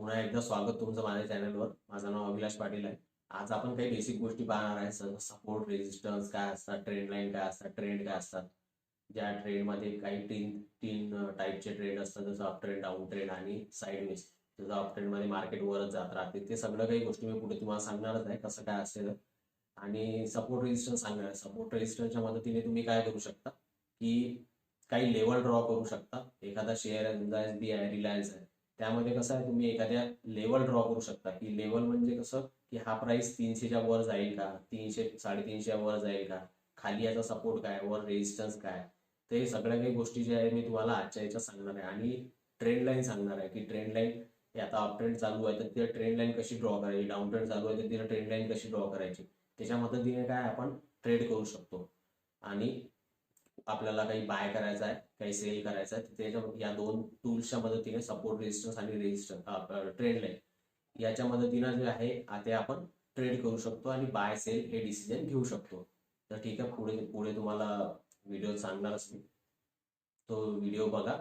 पुन्हा एकदा स्वागत तुमचं माझ्या चॅनलवर. माझं नाव अभिलाष पाटील आहे. आज आपण काही बेसिक गोष्टी पाहणार आहे. सपोर्ट, रेजिस्टन्स काय असतात, ट्रेंड लाईन काय असतात, ट्रेंड काय असतात. ज्या ट्रेंडमध्ये काही तीन तीन टाईपचे ट्रेंड असतात, जसं अप ट्रेंड, डाऊन ट्रेंड आणि साईडवेज. जसं अप ट्रेंडमध्ये मार्केट वरच जात राहते. ते सगळं काही गोष्टी मी पुढे तुम्हाला सांगणारच आहे, कसं काय असेल. आणि सपोर्ट रेजिस्टन्स सांगणार आहे. सपोर्ट रेजिस्टन्सच्या मदतीने तुम्ही काय करू शकता, की काही लेवल ड्रॉ करू शकता. एखादा शेअर आहे, समजा SBI आहे, रिलायन्स आहे, त्यामध्ये कसं आहे, तुम्ही एखाद्या लेवल ड्रॉ करू शकता. की लेवल म्हणजे कसं, की हा प्राइस 300च्या वर जाईल का, 300 350च्या वर जाईल का, खाली याचा सपोर्ट काय, वर रेजिस्टन्स काय. ते सगळ्या काही गोष्टी ज्या आहे मी तुम्हाला आजच्या याच्यात सांगणार आहे. आणि ट्रेंड लाईन सांगणार आहे, की ट्रेंड लाईन आता अप ट्रेंड चालू आहे तर तिला ट्रेंड लाईन कशी ड्रॉ करायची, डाऊन ट्रेंड चालू आहे तर तिला ट्रेंड लाईन कशी ड्रॉ करायची. त्याच्या मदतीने काय आपण ट्रेड करू शकतो. आणि आपल्याला काही बाय करायचं आहे, काही सेल करायचं आहे, तर त्याच्या या दोन टूल्सच्या मदतीने सपोर्ट, रेजिस्टन्स आणि ट्रेंड लाईन याच्या मदतीनं जे आहे ते आपण ट्रेड करू शकतो आणि बाय सेल हे डिसिजन घेऊ शकतो. तर ठीक आहे, पुढे पुढे तुम्हाला व्हिडिओ सांगणारच मी. तो व्हिडिओ बघा.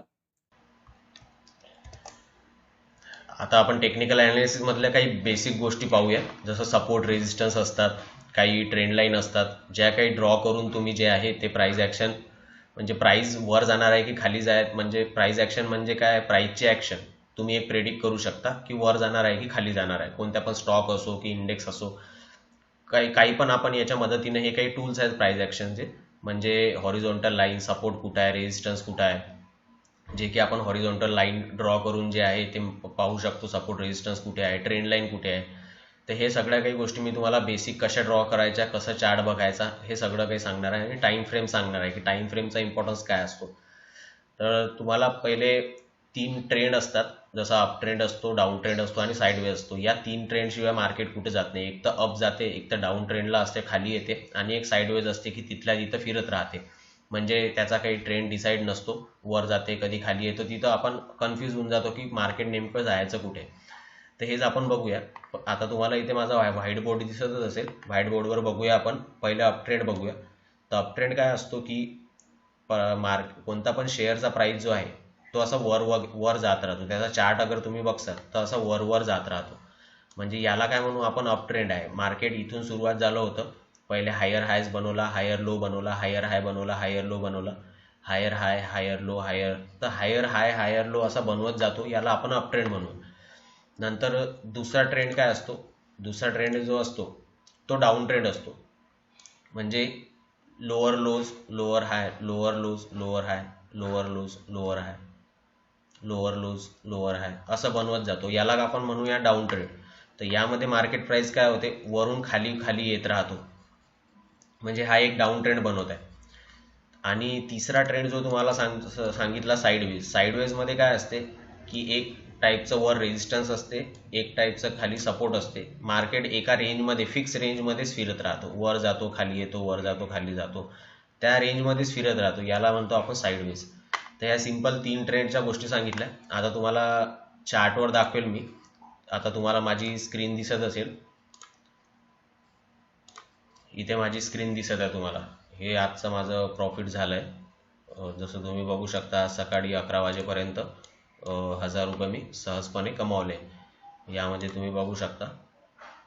आता आपण टेक्निकल अनालिसिस मधल्या काही बेसिक गोष्टी पाहूया. जसं सपोर्ट, रेजिस्टन्स असतात, काही ट्रेंड लाईन असतात, ज्या काही ड्रॉ करून तुम्ही जे आहे ते प्राइस ॲक्शन, म्हणजे प्राइस वर जाणार आहे की खाली जाय, म्हणजे प्राइस ॲक्शन म्हणजे काय, प्राइसची ॲक्शन तुम्ही एक प्रेडिक्ट करू शकता की वर जाणार आहे की खाली जाणार आहे. कोणत्या पण स्टॉक असो की इंडेक्स असो, काही काही पण आपण याच्या मदतीने, हे काही टूल्स आहेत प्राइस ॲक्शनचे. म्हणजे हॉरिझॉन्टल लाईन, सपोर्ट कुठं आहे, रेजिस्टन्स कुठं आहे, जे की आपण हॉरिझॉन्टल लाईन ड्रॉ करून जे आहे ते पाहू शकतो. सपोर्ट, रेजिस्टन्स कुठे आहे, ट्रेंड लाईन कुठे आहे. तर हे सगळ्या काही गोष्टी मी तुम्हाला बेसिक कशा ड्रॉ करायच्या, कसं चार्ट बघायचा, हे सगळं काही सांगणार आहे. आणि टाईम फ्रेम सांगणार आहे की टाईम फ्रेमचा इम्पॉर्टन्स काय असतो. तर तुम्हाला पहिले 3 ट्रेंड असतात. जसा अप ट्रेंड असतो, डाऊन ट्रेंड असतो आणि साईडवेज असतो. या 3 ट्रेंडशिवाय मार्केट कुठे जात नाही. एक तर अप जाते, एक तर डाऊन ट्रेंडला असते, खाली येते, आणि एक साईडवेज असते की तिथल्या तिथं फिरत राहते. म्हणजे त्याचा काही ट्रेंड डिसाईड नसतो, वर जाते कधी खाली येतो. तिथं आपण कन्फ्यूज होऊन जातो की मार्केट नेमकं जायचं कुठे. तर हेच आपण बघूया. आता तुम्हाला इथे माझा व्हाईट बोर्ड दिसतच असेल. व्हाईट बोर्डवर बघूया आपण. पहिले अप ट्रेंड बघूया. तर अप ट्रेंड काय असतो की कोणता पण शेअरचा प्राइस जो आहे तो असा वर जात राहतो. त्याचा चार्ट अगर तुम्ही बघसाल तर असा वर जात राहतो. म्हणजे याला काय म्हणू आपण, अप ट्रेंड आहे. मार्केट इथून सुरुवात झालं होतं, पहिले हायर हायज बनवला, हायर लो बनवला, हायर हाय बनवला, हायर लो बनवला, higher high, higher low, higher, तर हायर हाय, हायर लो असा बनवत जातो. याला आपण अप ट्रेंड म्हणू. नंतर दुसरा ट्रेंड काय असतो, दुसरा ट्रेंड जो असतो तो डाऊन ट्रेंड असतो. म्हणजे लोअर लोज, लोअर हाय, लोअर लोज, लोअर हाय, लोअर लोज, लोअर हाय, लोअर लोज, लोअर हाय असं बनवत जातो. याला आपण म्हणूया डाऊन ट्रेंड. तर यामध्ये मार्केट प्राइस काय होते, वरून खाली खाली येत राहतो. म्हणजे हा एक डाऊन ट्रेंड बनवत आहे. आणि तिसरा ट्रेंड जो तुम्हाला सांगितला, साईडवेज. साईडवेजमध्ये काय असते की एक टाईपचं वर रेजिस्टन्स असते, एक टाईपचं खाली सपोर्ट असते. मार्केट एका रेंजमध्ये, फिक्स रेंजमध्येच फिरत राहतो. वर जातो, खाली येतो, वर जातो, खाली जातो, त्या रेंजमध्येच फिरत राहतो. याला म्हणतो आपण साईडवेज. तर ह्या सिंपल 3 ट्रेंडच्या गोष्टी सांगितल्या. आता तुम्हाला चार्टवर दाखवेल मी. आता तुम्हाला माझी स्क्रीन दिसत असेल. इथे माझी स्क्रीन दिसत आहे तुम्हाला. हे आजचं माझं प्रॉफिट झालं आहे. जसं तुम्ही बघू शकता, सकाळी 11 वाजेपर्यंत 1000 रुपये मी सहजपणे कमावले. यामध्ये तुम्ही बघू शकता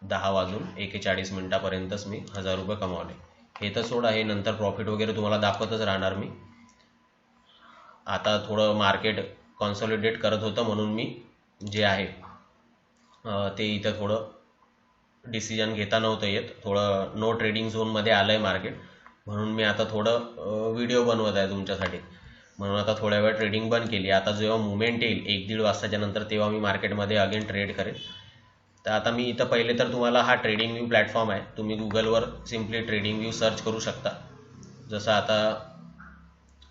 10 वाजून 41 मिनिटापर्यंतच मी 1000 रुपये कमावले. हे तर सोडा, हे नंतर प्रॉफिट वगैरे तुम्हाला दाखवतच राहणार मी. आता थोडं मार्केट कॉन्सॉलिडेट करत होतं म्हणून मी जे आहे ते इथं थोडं डिसिजन घेता नव्हतं येत. थोडं नो ट्रेडिंग झोनमध्ये आलं आहे मार्केट, म्हणून मी आता थोडं व्हिडिओ बनवत आहे तुमच्यासाठी. म्हणून आता थोड्या वेळ ट्रेडिंग बंद केली. आता जेव्हा मुवमेंट येईल 1-1.5 वाजताच्या नंतर, तेव्हा मी मार्केटमध्ये अगेन ट्रेड करेन. तर आता मी इथं पहिले तर तुम्हाला, हा ट्रेडिंग व्यू प्लॅटफॉर्म आहे. तुम्ही गुगलवर सिम्पली ट्रेडिंग व्यू सर्च करू शकता. जसं आता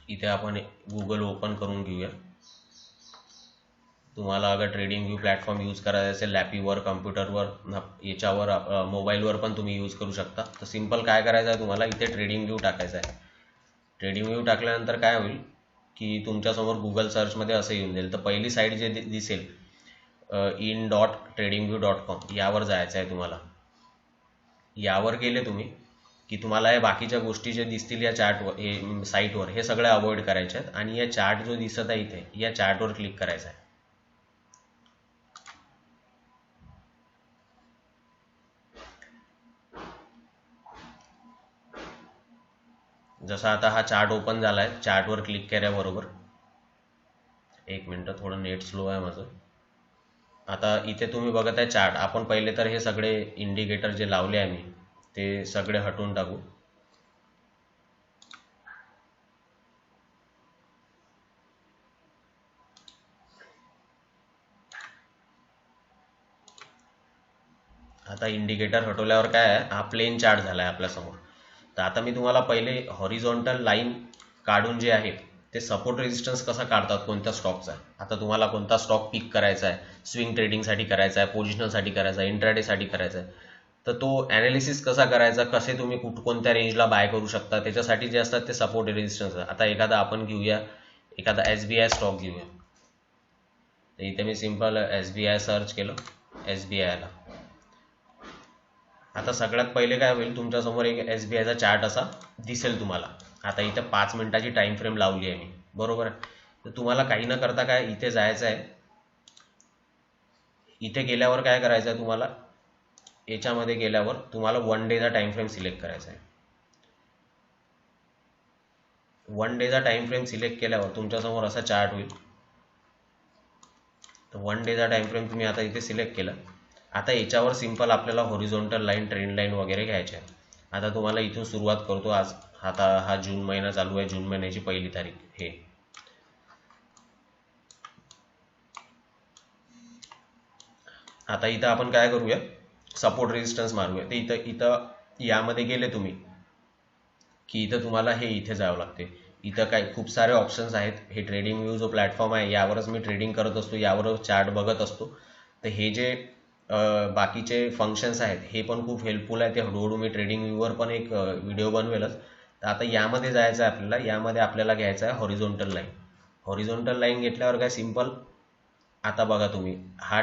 इथे आपण गुगल ओपन करून घेऊया. तुम्हाला अगर ट्रेडिंग व्यू प्लॅटफॉर्म यूज करायचा असेल लॅपीवर, कम्प्युटरवर, याच्यावर, मोबाईलवर पण तुम्ही यूज करू शकता. तर सिम्पल काय करायचं आहे तुम्हाला, इथे ट्रेडिंग व्यू टाकायचं आहे. ट्रेडिंग व्यू टाकल्यानंतर काय होईल की तुमच्यासमोर गुगल सर्चमध्ये असं येऊन जाईल. तर पहिली साईट जे दिसेल, in.tradingview.com, यावर जायचं आहे तुम्हाला. यावर गेले तुम्ही की तुम्हाला या बाकीच्या गोष्टी जे दिसतील या चार्टवर, हे साईटवर, हे सगळे अवॉइड करायचे आहेत. आणि या चार्ट जो दिसत आहे इथे, या चार्टवर क्लिक करायचं आहे. जसा आता हा चार्ट ओपन झाला आहे, चार्टवर क्लिक केल्याबरोबर, एक मिनटं, थोडं नेट स्लो आहे माझं. आता इथे तुम्ही बघत आहे चार्ट. आपण पहिले तर हे सगळे इंडिकेटर जे लावले आहे मी ते सगळे हटवून टाकू. आता इंडिकेटर हटवल्यावर काय आहे, हा प्लेन चार्ट झाला आहे आपल्यासमोर. तर आता मी तुम्हाला पहिले हॉरिझॉन्टल लाईन काढून जे आहे ते सपोर्ट रेजिस्टन्स कसा काढतात कोणत्या स्टॉकचा. आता तुम्हाला कोणता स्टॉक पिक करायचा आहे, स्विंग ट्रेडिंगसाठी करायचा आहे, पोझिशनसाठी करायचा आहे, इंट्राडेसाठी करायचा आहे, तर तो ॲनालिसिस कसा करायचा, कसे तुम्ही कोणत्या रेंजला बाय करू शकता, त्याच्यासाठी जे असतात ते सपोर्ट रेजिस्टन्स. आता एखादा आपण घेऊया, एखादा SBI स्टॉक घेऊया. तर इथे मी सिम्पल SBI सर्च केलं, SBIला. आता सगळ्यात पहिले काय होईल, तुमच्यासमोर एक SBIचा चार्ट असा दिसेल तुम्हाला. आता इथं 5 मिनिटाची टाइम फ्रेम लावली आहे मी, बरोबर आहे. तर तुम्हाला काही न करता काय इथे जायचं आहे. इथे गेल्यावर काय करायचं आहे तुम्हाला, याच्यामध्ये गेल्यावर तुम्हाला 1 डेचा टाइम फ्रेम सिलेक्ट करायचा आहे. 1 डेचा टाइम फ्रेम सिलेक्ट केल्यावर तुमच्यासमोर असा चार्ट होईल. तर 1 डेचा टाइम फ्रेम तुम्ही आता इथे सिलेक्ट केला. आता याच्यावर सिंपल आपल्याला हॉरिझॉन्टल लाईन, ट्रेंड लाईन वगैरे घ्यायचे आहे. आता तुम्हाला इथून सुरुवात करतो. आज आता हा जून महिना चालू आहे, जून महिन्याची 1 तारीख. हे आता इथं आपण काय करूया, सपोर्ट रेजिस्टन्स मारूया. ते इथं इथं यामध्ये गेले तुम्ही की इथं तुम्हाला हे इथे जावं लागते. इथं काय खूप सारे ऑप्शन्स आहेत. हे ट्रेडिंग व्यू जो प्लॅटफॉर्म आहे यावरच मी ट्रेडिंग करत असतो, यावरच चार्ट बघत असतो. तर हे जे बाकीचे फंक्शन्स आहेत हे पण खूप हेल्पफुल आहे. ते हळूहळू मी ट्रेडिंग व्ह्यूवर पण एक व्हिडिओ बनवेलच. तर आता यामध्ये जायचं आहे आपल्याला. यामध्ये आपल्याला घ्यायचं आहे हॉरिझॉन्टल लाईन. हॉरिझॉन्टल लाईन घेतल्यावर काय सिंपल, आता बघा तुम्ही, हा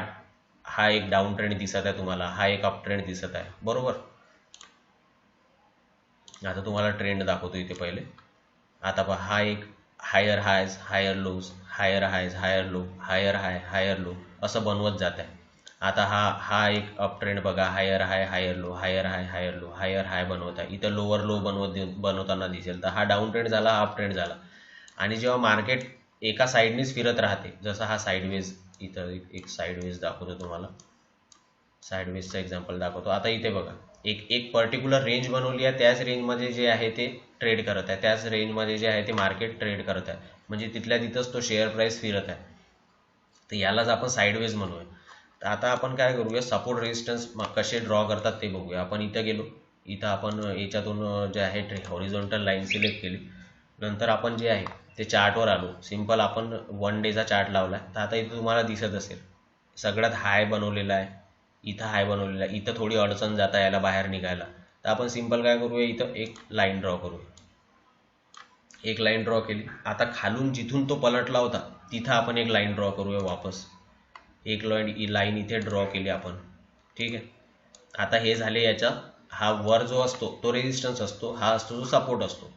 हा एक डाऊन ट्रेंड दिसत आहे तुम्हाला, हा एक अप ट्रेंड दिसत आहे, बरोबर. आता तुम्हाला ट्रेंड दाखवतो इथे पहिले. आता पहा, हा एक higher highs, higher lows, higher highs, higher low, higher high, higher low असं बनवत जात आहे. आता हा एक अप ट्रेंड बघा, higher high, higher low, higher high, higher low, higher high बनवत आहे. इथं लोअर लो बनवताना दिसेल. तर हा डाऊन ट्रेंड झाला, हा अप ट्रेंड झाला. आणि जेव्हा मार्केट एका साईडनेच फिरत राहते, जसं हा साईडवेज, इथं एक साईडवेज दाखवतो तुम्हाला, साईडवेजचं एक्झाम्पल दाखवतो. आता इथे बघा, एक एक पर्टिक्युलर रेंज बनवली आहे, त्याच रेंजमध्ये जे आहे ते ट्रेड करत आहे, त्याच रेंजमध्ये जे आहे ते मार्केट ट्रेड करत आहे. म्हणजे तिथल्या तिथंच तो शेअर प्राईस फिरत आहे. तर यालाच आपण साईडवेज म्हणूया. तर आता आपण काय करूया, सपोर्ट रेजिस्टन्स कसे ड्रॉ करतात ते बघूया. आपण इथं गेलो, इथं आपण याच्यातून जे आहे हॉरिझॉन्टल लाईन सिलेक्ट केली. नंतर आपण जे आहे ते चार्टवर आलो. सिंपल आपण 1 डेचा चार्ट लावला. तर आता इथं तुम्हाला दिसत असेल सगळ्यात हाय बनवलेला आहे, इथं हाय बनवलेला आहे. इथं थोडी अडचण जाता यायला बाहेर निघायला. तर आपण सिंपल काय करूया, इथं एक लाईन ड्रॉ करूया. एक लाईन ड्रॉ केली. आता खालून जिथून तो पलटला होता तिथं आपण एक लाईन ड्रॉ करूया वापस. एक लाईन इथे ड्रॉ केली आपण, ठीक आहे. आता हे झाले याचा, हा वर जो असतो तो रेजिस्टन्स असतो, हा असतो जो सपोर्ट असतो.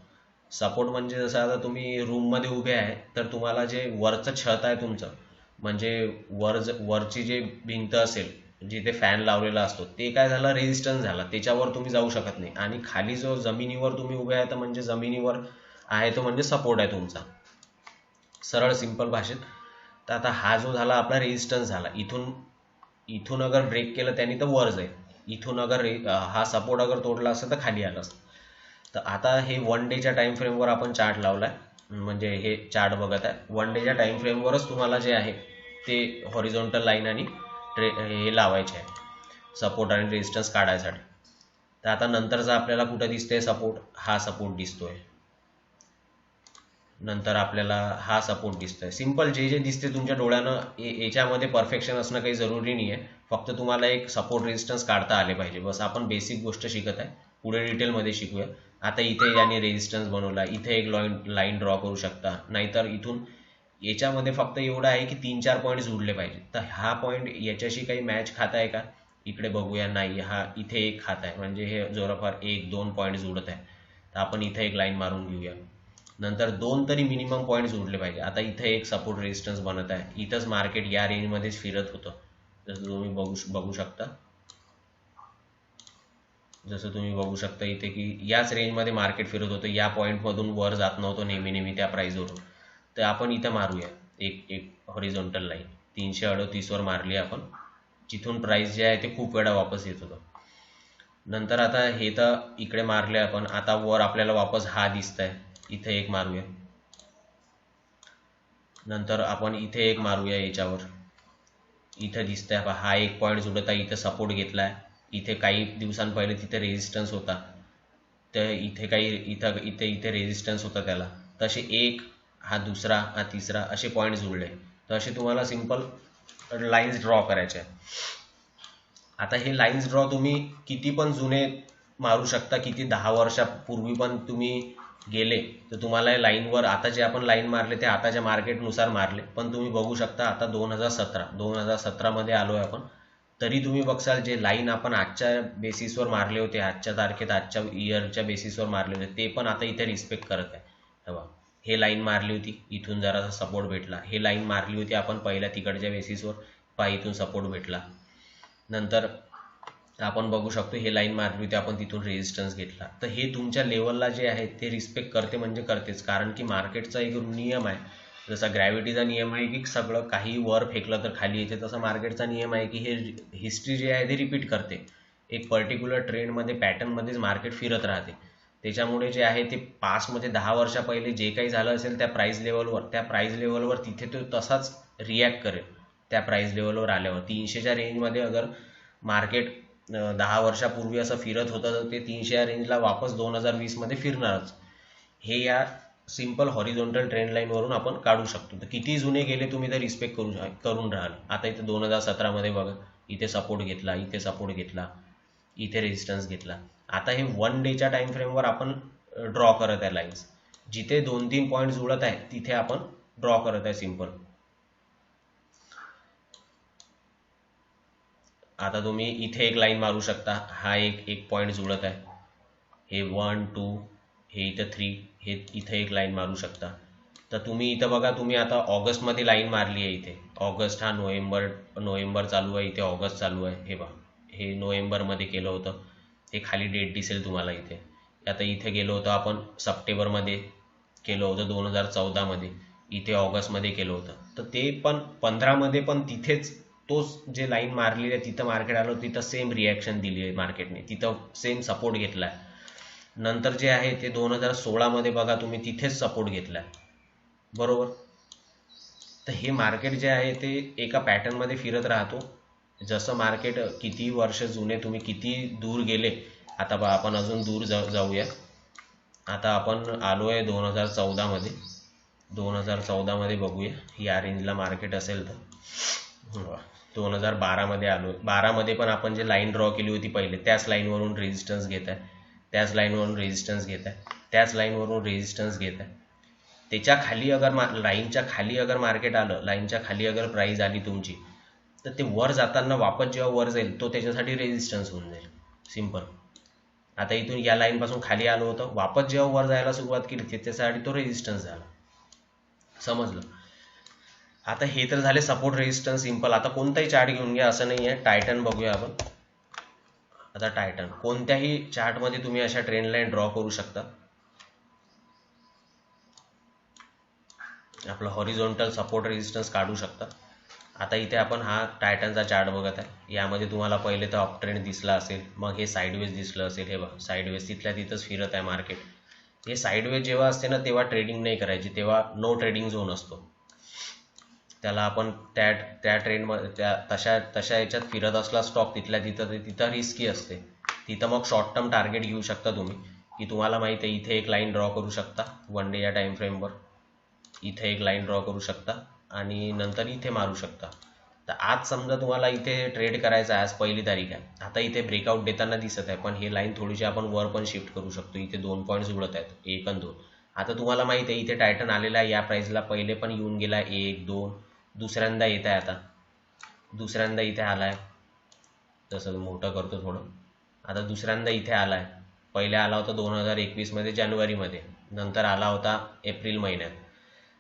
सपोर्ट म्हणजे जसं आता तुम्ही रूममध्ये उभे आहे तर तुम्हाला जे वरचं छत आहे तुमचं, म्हणजे वरची जे भिंत असेल जिथे फॅन लावलेला असतो ते काय झालं, रेजिस्टन्स झाला, त्याच्यावर तुम्ही जाऊ शकत नाही. आणि खाली जो जमिनीवर तुम्ही उभे आहे तर म्हणजे जमिनीवर आहे तो म्हणजे सपोर्ट आहे तुमचा, सरळ सिंपल भाषेत. तर आता हा जो झाला आपला रेजिस्टन्स झाला. इथून अगर ब्रेक केलं त्यांनी तर वर जाईल. इथून अगर हा सपोर्ट अगर तोडला असता तर खाली आला असतं. तर आता हे 1 डेच्या टाइम फ्रेमवर आपण चार्ट लावलाय, म्हणजे हे चार्ट बघत आहे 1 डेच्या टाइम फ्रेमवरच तुम्हाला जे आहे ते हॉरिझॉन्टल लाईन आणि हे लावायचे आहे, सपोर्ट आणि रेजिस्टन्स काढायसाठी. तर आता नंतरचा आपल्याला कुठं दिसतंय सपोर्ट, हा सपोर्ट दिसतोय. नंतर आपल्याला हा सपोर्ट दिसतोय. सिंपल जे जे दिसते तुमच्या डोळ्यानं, याच्यामध्ये परफेक्शन असणं काही जरुरी नाही आहे. फक्त तुम्हाला एक सपोर्ट रेजिस्टन्स काढता आले पाहिजे, बस. आपण बेसिक गोष्ट शिकत आहे, पुढे डिटेलमध्ये शिकूया. आता इथे याने रेजिस्टन्स बनवला, इथे एक लाईन ड्रॉ करू शकता. नाहीतर इथून याच्यामध्ये फक्त एवढं आहे की 3-4 पॉईंट जुळले पाहिजे. तर हा पॉईंट याच्याशी काही मॅच खात आहे का, इकडे बघूया. नाही, हा इथे एक खात आहे, म्हणजे हे जवळपास 1-2 पॉईंट जुळत आहे. तर आपण इथे एक लाईन मारून घेऊया. नंतर 2 तरी मिनिमम पॉईंट जोडले पाहिजे. आता इथे एक सपोर्ट रेजिस्टन्स बनत आहे, इथंच मार्केट या रेंजमध्येच फिरत होतं, जसं तुम्ही बघू शकता. जसं तुम्ही बघू शकता इथे की याच रेंजमध्ये मार्केट फिरत होतं, या पॉईंटमधून वर जात नव्हतं नेहमी त्या प्राईजवरून. तर आपण इथं मारूया एक एक हॉरिझॉन्टल लाईन 338 वर मारली आपण, जिथून प्राईस जे आहे ते खूप वेळा वापस येत होतं. नंतर आता हे तर इकडे मारले आपण, आता वर आपल्याला वापस हा दिसतंय, इथे एक मारूया. नंतर आपण इथे एक मारूया याच्यावर, इथे दिसतंय हा एक पॉईंट जुळत आहे, इथे सपोर्ट घेतलाय. इथे काही दिवसांपहिले तिथे रेजिस्टन्स होता, तर इथे काही इथं इथे इथे रेजिस्टन्स होता त्याला. तसे एक, हा दुसरा, हा तिसरा, असे पॉईंट जुळले. तर असे तुम्हाला सिंपल लाईन्स ड्रॉ करायचे आहे. आता हे लाईन्स ड्रॉ तुम्ही किती पण जुने मारू शकता, किती 10 वर्षापूर्वी पण तुम्ही गेले तर तुम्हाला लाईनवर, आता जे आपण लाईन मारले ते आताच्या मार्केटनुसार मारले, पण तुम्ही बघू शकता आता 2017 मध्ये आलोय आपण, तरी तुम्ही बघसाल जे लाईन आपण आजच्या बेसिसवर मारले होते, आजच्या तारखेत आजच्या इयरच्या बेसिसवर मारले होते, ते पण आता इथे रिस्पेक्ट करत आहे. तेव्हा हे लाईन मारली होती, इथून जरासा सपोर्ट भेटला. हे लाईन मारली होती आपण पहिल्या तिकडच्या बेसिसवर, इथून सपोर्ट भेटला. नंतर आपण बघू शकतो हे लाईन मारली होती आपण, तिथून रेजिस्टन्स घेतला. तर हे तुमच्या लेवलला जे आहे ते रिस्पेक्ट करते म्हणजे करतेच, कारण की मार्केटचा एक नियम आहे. जसा ग्रॅव्हिटीचा नियम आहे की सगळं काही वर फेकलं तर खाली येते, तसा मार्केटचा नियम आहे की हे हिस्ट्री जे आहे ते रिपीट करते. एक पर्टिक्युलर ट्रेंडमध्ये पॅटर्नमध्येच मार्केट फिरत राहते. त्याच्यामुळे जे आहे ते पास्टमध्ये 10 वर्षा पहिले जे काही झालं असेल त्या प्राईस लेवलवर तिथे तो तसाच रिॲक्ट करेल. त्या प्राईस लेवलवर आल्यावर 300च्या रेंजमध्ये अगर मार्केट 10 वर्षापूर्वी असं फिरत होतं तर ते 300 या रेंजला वापस 2020 मध्ये फिरणारच. हे या सिंपल हॉरिझॉन्टल ट्रेंड लाईनवरून आपण काढू शकतो. तर किती जुने गेले तुम्ही तर रिस्पेक्ट करून राहाल. आता इथे 2017 मध्ये बघा, इथे सपोर्ट घेतला, इथे सपोर्ट घेतला, इथे रेजिस्टन्स घेतला. आता हे 1 डेच्या टाइम फ्रेमवर आपण ड्रॉ करत आहे लाईन्स, जिथे 2-3 पॉईंट जुळत आहे तिथे आपण ड्रॉ करत आहे सिंपल. आता तुम्ही इथे एक लाईन मारू शकता, हा एक पॉईंट जुळत आहे, हे 1 2, हे इथं 3, हे इथे एक लाईन मारू शकता. तर तुम्ही इथं बघा, तुम्ही आता ऑगस्टमध्ये लाईन मारली आहे, इथे ऑगस्ट, हा नोव्हेंबर चालू आहे, इथे ऑगस्ट चालू आहे. हे बघा, हे नोव्हेंबरमध्ये केलं होतं, हे खाली डेट दिसेल तुम्हाला इथे. आता इथे गेलो होतं आपण सप्टेंबरमध्ये केलं होतं 2014 मध्ये, इथे ऑगस्टमध्ये केलं होतं. तर ते पण 15 मध्ये पण तिथेच तोच जे लाईन मारलेली आहे तिथं मार्केट आलं, तिथं सेम रिॲक्शन दिली आहे मार्केटने, तिथं सेम सपोर्ट घेतला आहे. नंतर जे आहे ते 2016 मध्ये बघा तुम्ही, तिथेच सपोर्ट घेतला आहे, बरोबर. तर हे मार्केट जे आहे ते एका पॅटर्नमध्ये फिरत राहतो. जसं मार्केट किती वर्ष जुने, तुम्ही किती दूर गेले, आता आपण अजून दूर जाऊया. आता आपण आलो आहे 2014 मध्ये. 2014 मध्ये बघूया या रेंजला मार्केट असेल तर. 2012 मध्ये आलो, 12 मध्ये पण आपण जे लाईन ड्रॉ केली होती पहिले, त्याच लाईनवरून रेजिस्टन्स घेत आहे, त्याच लाईनवरून रेजिस्टन्स घेत आहे, त्याच लाईनवरून रेजिस्टन्स घेत आहे. त्याच्या खाली अगर लाईनच्या खाली अगर मार्केट आलं, लाईनच्या खाली अगर प्राईस आली तुमची, तर ते वर जाताना वापस जेव्हा वर जाईल तो त्याच्यासाठी रेजिस्टन्स होऊन जाईल, सिंपल. आता इथून या लाईन पासून खाली आलो होतं, वापस जेव्हा वर जायला सुरुवात केली त्याच्यासाठी तो रेजिस्टन्स झाला, समजलं. आता हे तर झाले सपोर्ट रेजिस्टन्स सिंपल. आता कोणताही चार्ट घेऊन घ्या, असं नाही आहे. टायटन बघूया आपण. आता टायटन कोणत्याही चार्टमध्ये तुम्ही अशा ट्रेंड लाईन ड्रॉ करू शकता. आपलं हॉरिझॉन्टल सपोर्ट रेजिस्टन्स काढू शकता. आता इथे आपण हा टायटनचा चार्ट बघत आहे, यामध्ये तुम्हाला पहिले तर अप ट्रेंड दिसला असेल, मग हे साईडवेज दिसलं असेल. हे बघा साईडवेज तिथल्या तिथंच फिरत आहे मार्केट. हे साईडवेज जेव्हा असते ना तेव्हा ट्रेडिंग नाही करायची, तेव्हा नो ट्रेडिंग झोन असतो. त्याला आपण त्या ट्रेंडमध्ये तशा याच्यात फिरत असला स्टॉक तिथल्या तिथं रिस्की असते. तिथं मग शॉर्ट टर्म टार्गेट घेऊ शकता तुम्ही, की तुम्हाला माहिती आहे इथे एक लाईन ड्रॉ करू शकता 1 डे या टाइम फ्रेमवर, इथे एक लाईन ड्रॉ करू शकता आणि नंतर इथे मारू शकता. तर आज समजा तुम्हाला इथे ट्रेड करायचं आहे, आज पहिली तारीख आहे, आता इथे ब्रेकआउट देताना दिसत आहे, पण हे लाईन थोडीशी आपण वर पण शिफ्ट करू शकतो. इथे 2 पॉईंट जुळत आहेत, 1 आणि 2. आता तुम्हाला माहिती आहे इथे टायटन आलेला आहे, या प्राइसला पहिले पण येऊन गेला 1 2, दुसऱ्यांदा येत आहे, आता दुसऱ्यांदा इथे आला आहे. तसं मोठं करतो थोडं. आता दुसऱ्यांदा इथे आला आहे. पहिले आला होता 2021 मध्ये जानेवारीमध्ये, नंतर आला होता एप्रिल महिन्यात.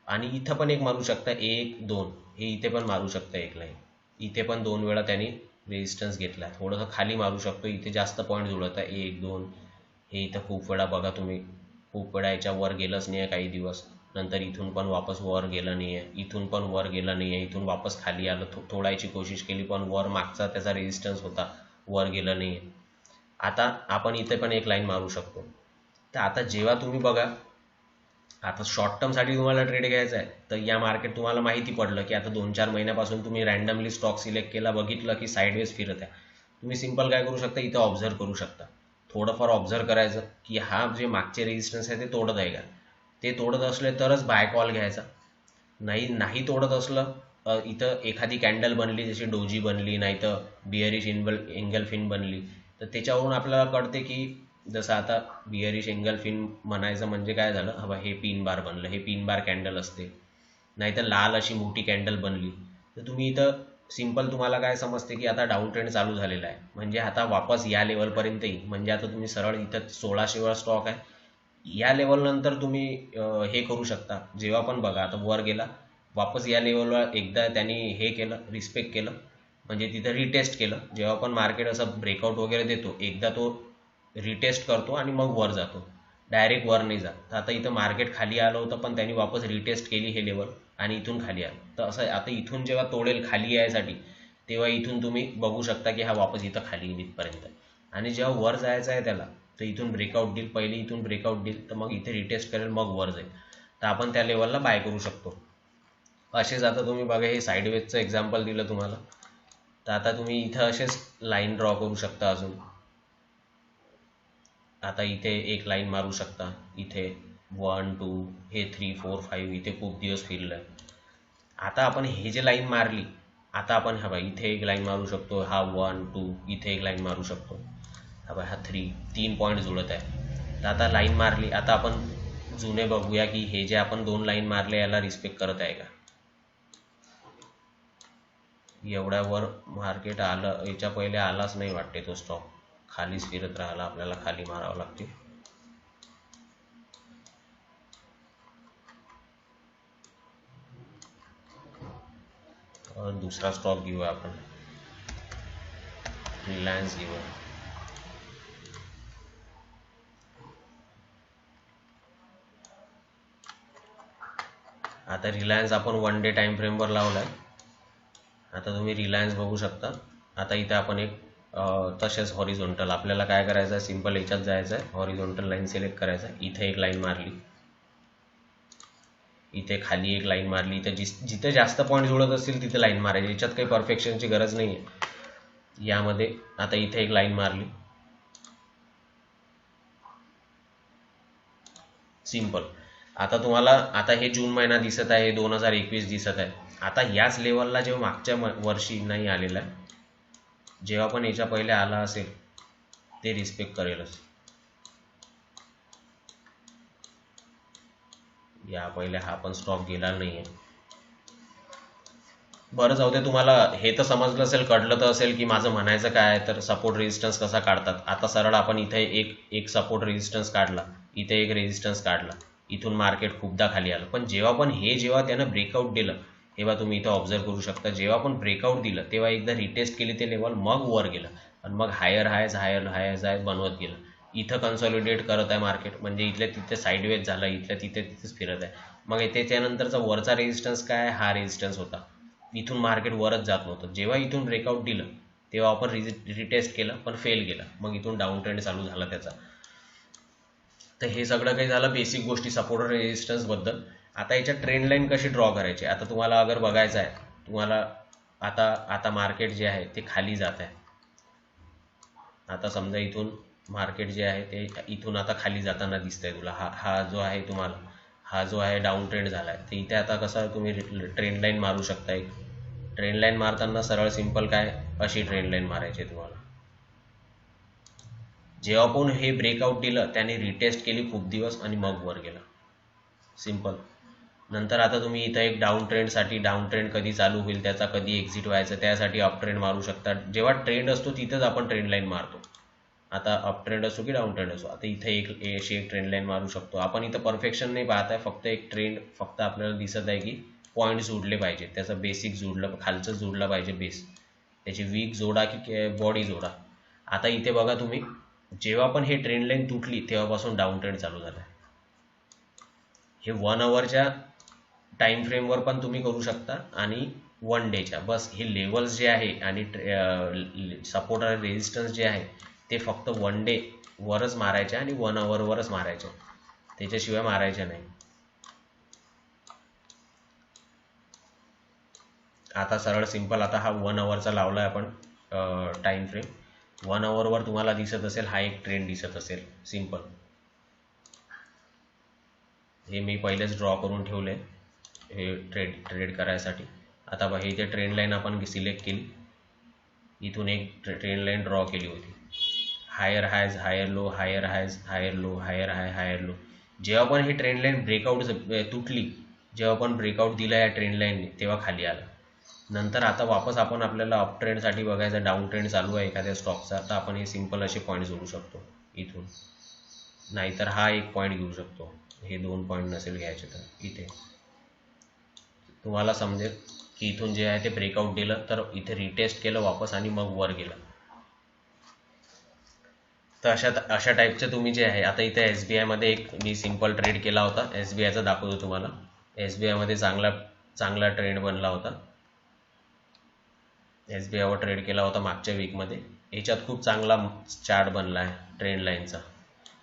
आणि इथं पण एक मारू शकता 1 2, हे इथे पण मारू शकता एक लाईन. इथे पण 2 वेळा त्यांनी रेजिस्टन्स घेतला, थोडंसं खाली मारू शकतो. इथे जास्त पॉईंट जुळत आहे, 1 2. हे इथं खूप वेळा बघा तुम्ही, खूप वेळा याच्या वर गेलंच नाही आहे काही दिवस. नंतर इथून पण वापस वर गेलं नाही आहे, इथून पण वर गेलं नाही आहे, इथून वापस खाली आलं, तोडायची कोशिश केली पण वर मागचा त्याचा रेजिस्टन्स होता, वर गेलं नाही आहे. आता आपण इथे पण एक लाईन मारू शकतो. तर आता जेव्हा तुम्ही बघा, आता शॉर्ट टर्मसाठी तुम्हाला ट्रेड घ्यायचा आहे, तर या मार्केट तुम्हाला माहिती पडलं की आता 2-4 महिन्यापासून तुम्ही रँडमली स्टॉक सिलेक्ट केला, बघितलं की साईडवेज फिरत आहे. तुम्ही सिंपल काय करू शकता, इथं ऑब्झर्व करू शकता. थोडंफार ऑब्झर्व करायचं की हा जे मागचे रेजिस्टन्स आहे ते तोडत आहे का. ते तोडत असले तरच बाय कॉल घ्यायचा. नाही तोडत असलं, इथं एखादी कॅन्डल बनली, जशी डोजी बनली, नाही तर बिअरिश एंगलफिन बनली, तर त्याच्यावरून आपल्याला कळते की जसं आता बिअरिश एंगलफिन म्हणायचं म्हणजे काय झालं, हवा हे पिन बार बनलं, हे पिन बार कॅन्डल असते. नाहीतर लाल अशी मोठी कॅन्डल बनली, तर तुम्ही इथं सिंपल तुम्हाला काय समजते की आता डाऊन ट्रेंड चालू झालेला आहे, म्हणजे आता वापस या लेवलपर्यंत येईल. म्हणजे आता तुम्ही सरळ इथं 1600 वर स्टॉक आहे, या लेवलनंतर तुम्ही हे करू शकता. जेव्हा पण बघा आता वर गेला, वापस या लेवलवर एकदा त्यांनी हे केलं, रिस्पेक्ट केलं, म्हणजे तिथं रिटेस्ट केलं. जेव्हा पण मार्केट असं ब्रेकआउट वगैरे देतो, एकदा तो रिटेस्ट करतो आणि मग वर जातो, डायरेक्ट वर नाही जात. तर आता इथं मार्केट खाली आलं होतं पण त्यांनी वापस रिटेस्ट केली हे लेवल आणि इथून खाली आलं. तर असं आता इथून जेव्हा तोडेल खाली यायसाठी, तेव्हा इथून तुम्ही बघू शकता की हा वापस इथं खाली येईल इथपर्यंत. आणि जेव्हा वर जायचं आहे त्याला, तर इथून ब्रेकआउट देईल, पहिले इथून ब्रेकआउट देईल, तर मग इथे रिटेस्ट करेल, मग वर जाईल. तर आपण त्या लेवलला बाय करू शकतो. असेच आता तुम्ही बघा, हे साईडवेजचं एक्झाम्पल दिलं तुम्हाला, तर आता तुम्ही इथं असेच लाईन ड्रॉ करू शकता अजून. आता इथे एक लाईन मारू शकता, इथे 1 2, हे 3 4 5, इथे खूप दिवस फिरलं आहे. आता आपण हे जे लाईन मारली, आता आपण हा इथे एक लाईन मारू शकतो, हा 1 2, इथे एक लाईन मारू शकतो, हा 3 पॉईंट जुळत आहे. तर आता लाईन मारली, आता आपण जुने बघूया की हे जे आपण 2 लाईन मारले याला रिस्पेक्ट करत आहे का. एवढ्यावर मार्केट आलं, याच्या पहिले आलाच नाही वाटते तो स्टॉक, खालीच फिरत राहिला, आपल्याला खाली मारावं लागते. दुसरा स्टॉक घेऊया आपण, रिलायन्स घेऊया. आता रिलायन्स आपण 1 डे टाइम फ्रेमवर लावलाय. आता तुम्ही रिलायन्स बघू शकता. आता इथे आपण एक तसेच हॉरिझॉन्टल, आपल्याला काय करायचं आहे, सिंपल याच्यात जायचं आहे, हॉरिझॉन्टल लाईन सिलेक्ट करायचं आहे, इथे एक लाईन मारली, इथे खाली एक लाईन मारली, इथे जिथे जास्त पॉईंट जुळत असतील तिथे लाईन मारायची, याच्यात काही परफेक्शनची गरज नाही आहे यामध्ये. आता इथे एक लाईन मारली, सिंपल. आता तुम्हाला आता हे जून महिना दिसत आहे, 2021 दिसत आहे. आता याच लेवलला जेव्हा मागच्या वर्षी नाही आलेला आहे, जेव्हा पण याच्या पहिले आला असेल ते रिस्पेक्ट करेलच. या पहिले हा पण स्टॉक गेला नाही आहे. बरं जाऊ दे, तुम्हाला हे तर समजलं असेल, कळलं तर असेल की माझं म्हणायचं काय आहे. तर सपोर्ट रेजिस्टन्स कसा काढतात, आता सरळ आपण इथे एक सपोर्ट रेजिस्टन्स काढला, इथे एक रेजिस्टन्स काढला, इथून मार्केट खूपदा खाली आलं. पण जेव्हा त्यानं ब्रेकआउट दिलं, तेव्हा तुम्ही इथं ऑब्झर्व करू शकता, जेव्हा पण ब्रेकआउट दिलं तेव्हा एकदा रिटेस्ट केली ते लेवल, मग वर गेलं आणि मग हायर हायज बनवत गेलं. इथं कन्सॉलिडेट करत आहे मार्केट, म्हणजे इथल्या तिथे साईडवेज झालं, इथल्या तिथेच फिरत आहे. मग त्याच्यानंतरचा वरचा रेजिस्टन्स काय, हा रेजिस्टन्स होता. इथून मार्केट वरच जात नव्हतं. जेव्हा इथून ब्रेकआउट दिलं तेव्हा आपण रिटेस्ट केलं पण फेल गेला, मग इथून डाऊन ट्रेंड चालू झाला त्याचा. तर हे सगळं काही झालं बेसिक गोष्टी सपोर्ट रेजिस्टन्स बद्दल. आता याच्यात ट्रेंड लाईन कशी ड्रॉ करायची, आता तुम्हाला अगर बघायचं आहे, तुम्हाला आता मार्केट जे आहे ते खाली जात आहे. आता समजा इथून मार्केट जे आहे ते इथून आता खाली जाताना दिसतंय तुला, हा जो आहे तुम्हाला, हा जो आहे डाऊन ट्रेंड झाला आहे. तर इथे आता कसं तुम्ही ट्रेंड लाईन मारू शकता. एक ट्रेंड लाईन मारताना सरळ सिंपल काय, अशी ट्रेंड लाईन मारायची तुम्हाला. जेव्हा पण हे ब्रेकआउट दिलं त्याने रिटेस्ट केली खूप दिवस आणि मग वर गेला, सिंपल. नंतर आता तुम्ही इथं एक डाऊन ट्रेंडसाठी, डाऊन ट्रेंड कधी चालू होईल, त्याचा कधी एक्झिट व्हायचं, त्यासाठी अप ट्रेंड मारू शकता. जेव्हा ट्रेंड असतो तिथंच आपण ट्रेंड लाईन मारतो. आता अप ट्रेंड असो की डाऊन ट्रेंड असो, आता इथे अशी एक ट्रेंड लाईन मारू शकतो आपण. इथं परफेक्शन नाही पाहत आहे, फक्त एक ट्रेंड, फक्त आपल्याला दिसत आहे की पॉईंट जुडले पाहिजे, त्याचं बेसिक जुडलं, खालचं जुडलं पाहिजे बेस. त्याची वीक जोडा की बॉडी जोडा. आता इथे बघा तुम्ही, जेव्हा पण हे ट्रेंड लाईन तुटली तेव्हापासून डाऊन ट्रेंड चालू झाला. हे 1 आवरच्या टाइम फ्रेमवर पण तुम्ही करू शकता आणि 1 डेच्या. बस हे लेवल्स जे आहे आणि सपोर्ट आणि रेजिस्टन्स जे आहे ते फक्त 1 डे वरच मारायचे आणि 1 आवरवरच मारायचे, त्याच्याशिवाय मारायचे नाही. आता सरळ सिंपल, आता हा 1 आवरचा लावला आहे आपण टाइम फ्रेम. 1 आवरवर तुम्हाला दिसत असेल हा एक ट्रेंड दिसत असेल. सिंपल हे मी पहिलेच ड्रॉ करून ठेवले हे ट्रेड करायसाठी. आता बघा इथे ट्रेंड लाईन आपण सिलेक्ट केली, इथून एक ट्रेंड लाईन ड्रॉ केली होती. Higher highs higher low, higher highs higher low, higher high higher low. जेव्हा पण ही ट्रेंड लाईन ब्रेकआउट तुटली, जेव्हा पण ब्रेकआउट दिला या ट्रेंड लाईनने तेव्हा खाली आलं. नंतर आता वापस आपण आपल्याला अप ट्रेंडसाठी बघायचं, डाऊन ट्रेंड चालू आहे एखाद्या स्टॉकचा, तर आपण हे सिंपल असे पॉईंट जोडू शकतो इथून. नाहीतर हा एक पॉईंट घेऊ शकतो, हे 2 पॉईंट नसेल घ्यायचे तर इथे तुम्हाला समजेल की इथून जे आहे ते ब्रेकआउट दिलं तर इथे रिटेस्ट केलं वापस आणि मग वर गेलं. तर अशा टाईपचे तुम्ही जे आहे, आता इथे SBI मध्ये एक मी सिंपल ट्रेड केला होता, SBI चा दाखवतो तुम्हाला. SBI मध्ये चांगला ट्रेंड बनला होता. SBI वर ट्रेड केला होता मागच्या वीकमध्ये. याच्यात खूप चांगला चार्ट बनला आहे ट्रेंड लाईनचा.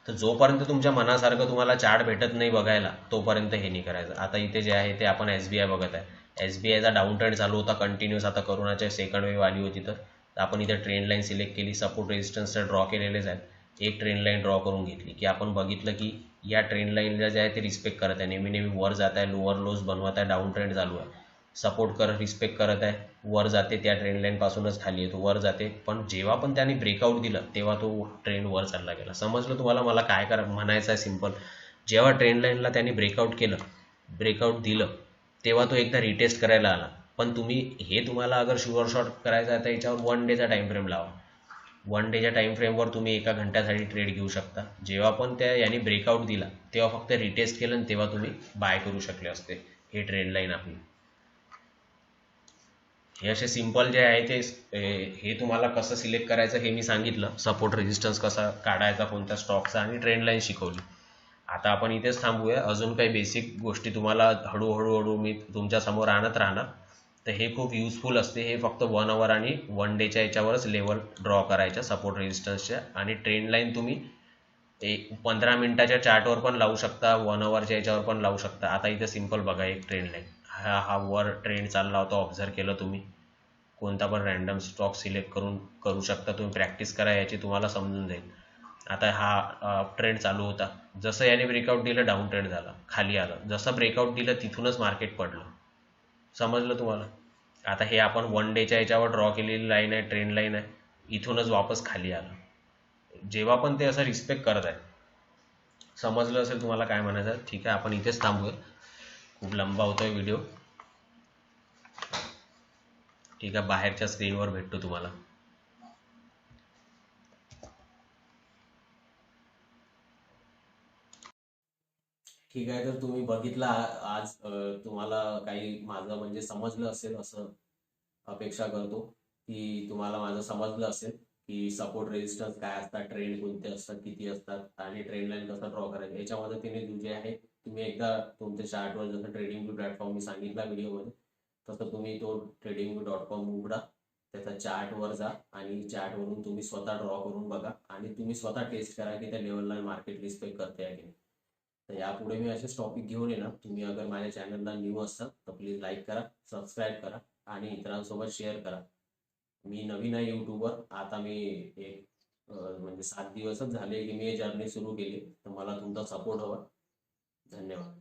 तर जोपर्यंत तुमच्या मनासारखं तुम्हाला चार्ट भेटत नाही बघायला तोपर्यंत हे नाही करायचं. आता इथे जे आहे ते आपण SBI बघत आहे. SBIचा डाऊन ट्रेंड चालू होता कंटिन्यूस. आता करोनाच्या सेकंड वेव्ह आली होती तर आपण इथे ट्रेंड लाईन सिलेक्ट केली, सपोर्ट रेजिस्टन्स ड्रॉ केलेलेच आहेत. एक ट्रेंड लाईन ड्रॉ करून घेतली की आपण बघितलं की या ट्रेंड लाईनला जे आहे ते रिस्पेक्ट करत आहे, नेहमी वर जात आहे, लोअर लोज बनवत आहे, डाऊन ट्रेंड चालू आहे, सपोर्ट रिस्पेक्ट करत आहे, वर जाते, त्या ट्रेंड लाईन पासूनच खाली येतो, वर जाते. पण जेव्हा पण त्याने ब्रेकआउट दिलं तेव्हा तो ट्रेंड वर चालला गेला. समजलं तुम्हाला मला काय म्हणायचं आहे? सिंपल, जेव्हा ट्रेंड लाईनला त्याने ब्रेकआउट दिलं तेव्हा तो एकदा रिटेस्ट करायला आला. पण तुम्हाला अगर शुअर शॉट करायचा आहे तर याच्यावर 1 डेचा टाइम फ्रेम लावा. 1 डेच्या टाइम फ्रेमवर तुम्ही 1 घंट्यासाठी ट्रेड घेऊ शकता. जेव्हा पण याने ब्रेकआउट दिला तेव्हा फक्त रिटेस्ट केलं तेव्हा तुम्ही बाय करू शकले असते. हे ट्रेंड लाईन आपली. हे असे सिंपल जे आहे ते हे तुम्हाला कसं सिलेक्ट करायचं हे मी सांगितलं. सपोर्ट रेजिस्टन्स कसा काढायचा कोणत्या स्टॉकचा आणि ट्रेंड लाईन शिकवली. आता आपण इथेच थांबूया. अजून काही बेसिक गोष्टी तुम्हाला हळूहळू मी तुमच्या समोर आणत राहणार. तर हे खूप युजफुल असते. हे फक्त 1 आवर आणि 1 डेच्या याच्यावरच लेवल ड्रॉ करायच्या सपोर्ट रेजिस्टन्सच्या. आणि ट्रेंड लाईन तुम्ही 15 मिनिटाच्या चार्टवर पण लावू शकता, 1 आवरच्या याच्यावर पण लावू शकता. आता इथे सिंपल बघा एक ट्रेंड लाईन, हा वर ट्रेंड चालला होता, ऑब्झर्व केलं तुम्ही. कोणता पण रॅन्डम स्टॉक सिलेक्ट करून करू शकता तुम्ही. प्रॅक्टिस करा याची, तुम्हाला समजून जाईल. आता हा ट्रेंड चालू होता, जसं याने ब्रेकआउट दिलं डाऊन ट्रेंड झाला, खाली आलं. जसं ब्रेकआउट दिलं तिथूनच मार्केट पडलं. समजलं तुम्हाला? आता हे आपण 1 डेच्या याच्यावर ड्रॉ केलेली लाईन आहे, ट्रेंड लाईन आहे, इथूनच वापस खाली आलं. जेव्हा पण ते असं रिस्पेक्ट करत आहे. समजलं असेल तुम्हाला काय म्हणायचं? ठीक आहे, आपण इथेच थांबूया. खूप लंबा होतोय व्हिडिओ. ठीक आहे, बाहेरच्या स्क्रीनवर भेटतो तुम्हाला. ठीक आहे, तर तुम्ही बघितलं आज तुम्हाला काही माझं म्हणजे समजलं असेल असं अपेक्षा करतो की तुम्हाला माझं समजलं असेल की सपोर्ट रेजिस्टन्स काय असतात, ट्रेंड कोणते असतात, किती असतात आणि ट्रेंड लाईन कसं ड्रॉ करायचं. याच्या मदतीने जे आहे तुम्ही एकदा तुमच्या चार्टवर, जसं ट्रेडिंग प्लॅटफॉर्म मी सांगितला व्हिडिओमध्ये, तसं तुम्ही तो trading.com उघडा, त्याचा चार्टवर जा आणि चार्टवरून तुम्ही स्वतः ड्रॉ करून बघा आणि तुम्ही स्वतः टेस्ट करा की त्या लेवलला मार्केट रिस्पेक्ट करते आहे की नाही. तर यापुढे मी असेच टॉपिक घेऊन येणार. तुम्ही अगर माझ्या चॅनलला न्यू असाल तर प्लीज लाईक करा, सबस्क्राईब करा आणि इतरांसोबत शेअर करा. मी नवीन आहे यूट्यूबवर. आता मी एक म्हणजे 7 दिवसच झाले की मी जर्नी सुरू केली. तर मला तुमचा सपोर्ट हवा. धन्यवाद.